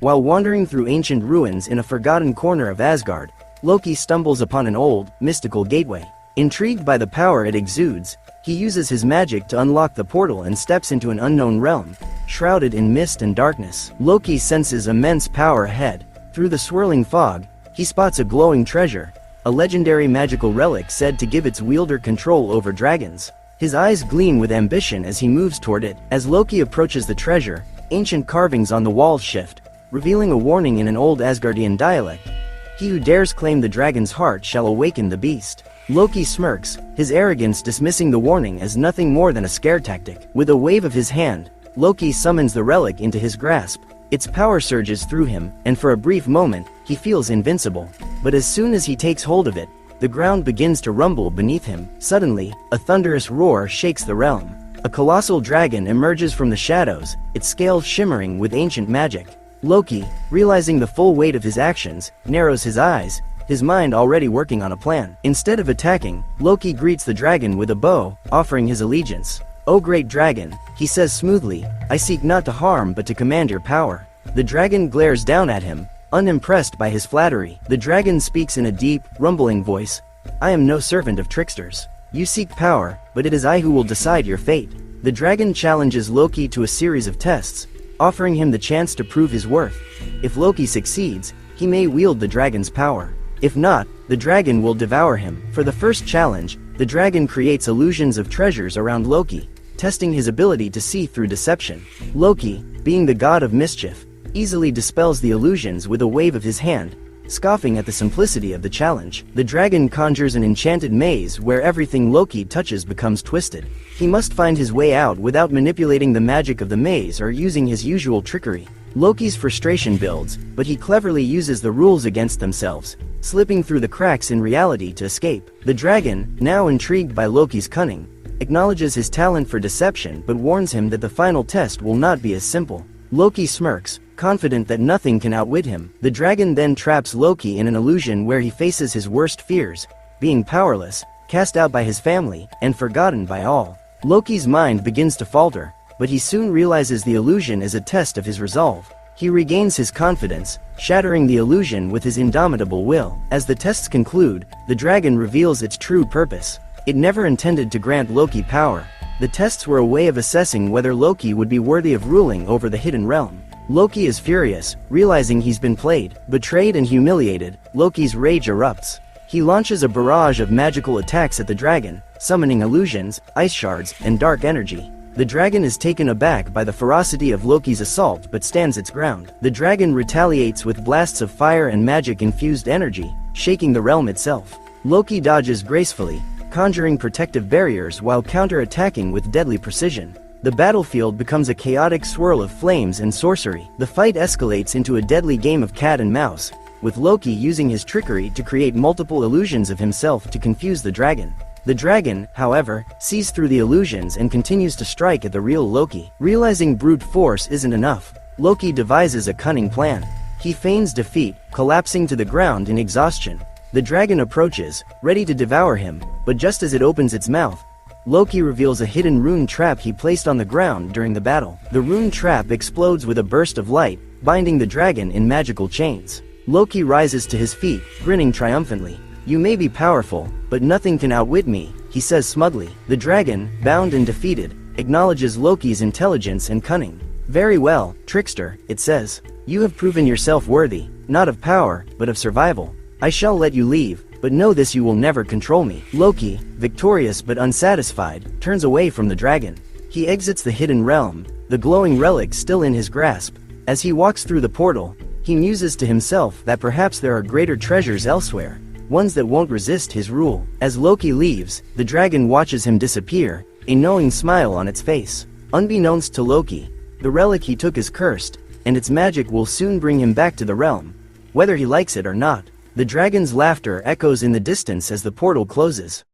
While wandering through ancient ruins in a forgotten corner of Asgard, Loki stumbles upon an old, mystical gateway. Intrigued by the power it exudes, he uses his magic to unlock the portal and steps into an unknown realm, shrouded in mist and darkness. Loki senses immense power ahead. Through the swirling fog, he spots a glowing treasure, a legendary magical relic said to give its wielder control over dragons. His eyes gleam with ambition as he moves toward it. As Loki approaches the treasure, ancient carvings on the walls shift, revealing a warning in an old Asgardian dialect. He who dares claim the dragon's heart shall awaken the beast. Loki smirks, his arrogance dismissing the warning as nothing more than a scare tactic. With a wave of his hand, Loki summons the relic into his grasp. Its power surges through him, and for a brief moment, he feels invincible. But as soon as he takes hold of it, the ground begins to rumble beneath him. Suddenly, a thunderous roar shakes the realm. A colossal dragon emerges from the shadows, its scales shimmering with ancient magic. Loki, realizing the full weight of his actions, narrows his eyes, his mind already working on a plan. Instead of attacking, Loki greets the dragon with a bow, offering his allegiance. "O great dragon," he says smoothly, "I seek not to harm but to command your power." The dragon glares down at him, unimpressed by his flattery. The dragon speaks in a deep, rumbling voice. "I am no servant of tricksters. You seek power, but it is I who will decide your fate." The dragon challenges Loki to a series of tests, offering him the chance to prove his worth. If Loki succeeds, he may wield the dragon's power. If not, the dragon will devour him. For the first challenge, the dragon creates illusions of treasures around Loki, testing his ability to see through deception. Loki, being the god of mischief, easily dispels the illusions with a wave of his hand, scoffing at the simplicity of the challenge. The dragon conjures an enchanted maze where everything Loki touches becomes twisted. He must find his way out without manipulating the magic of the maze or using his usual trickery. Loki's frustration builds, but he cleverly uses the rules against themselves, slipping through the cracks in reality to escape. The dragon, now intrigued by Loki's cunning, acknowledges his talent for deception but warns him that the final test will not be as simple. Loki smirks, confident that nothing can outwit him. The dragon then traps Loki in an illusion where he faces his worst fears, being powerless, cast out by his family, and forgotten by all. Loki's mind begins to falter, but he soon realizes the illusion is a test of his resolve. He regains his confidence, shattering the illusion with his indomitable will. As the tests conclude, the dragon reveals its true purpose. It never intended to grant Loki power. The tests were a way of assessing whether Loki would be worthy of ruling over the hidden realm. Loki is furious, realizing he's been played, betrayed and humiliated. Loki's rage erupts. He launches a barrage of magical attacks at the dragon, summoning illusions, ice shards, and dark energy. The dragon is taken aback by the ferocity of Loki's assault but stands its ground. The dragon retaliates with blasts of fire and magic-infused energy, shaking the realm itself. Loki dodges gracefully, conjuring protective barriers while counter-attacking with deadly precision. The battlefield becomes a chaotic swirl of flames and sorcery. The fight escalates into a deadly game of cat and mouse, with Loki using his trickery to create multiple illusions of himself to confuse the dragon. The dragon, however, sees through the illusions and continues to strike at the real Loki. Realizing brute force isn't enough, Loki devises a cunning plan. He feigns defeat, collapsing to the ground in exhaustion. The dragon approaches, ready to devour him, but just as it opens its mouth, Loki reveals a hidden rune trap he placed on the ground during the battle. The rune trap explodes with a burst of light, binding the dragon in magical chains. Loki rises to his feet, grinning triumphantly. "You may be powerful, but nothing can outwit me," he says smugly. The dragon, bound and defeated, acknowledges Loki's intelligence and cunning. "Very well, trickster," it says. "You have proven yourself worthy, not of power, but of survival. I shall let you leave, but know this: you will never control me." Loki, victorious but unsatisfied, turns away from the dragon. He exits the hidden realm, the glowing relic still in his grasp. As he walks through the portal, he muses to himself that perhaps there are greater treasures elsewhere, ones that won't resist his rule. As Loki leaves, the dragon watches him disappear, a knowing smile on its face. Unbeknownst to Loki, the relic he took is cursed, and its magic will soon bring him back to the realm, whether he likes it or not. The dragon's laughter echoes in the distance as the portal closes.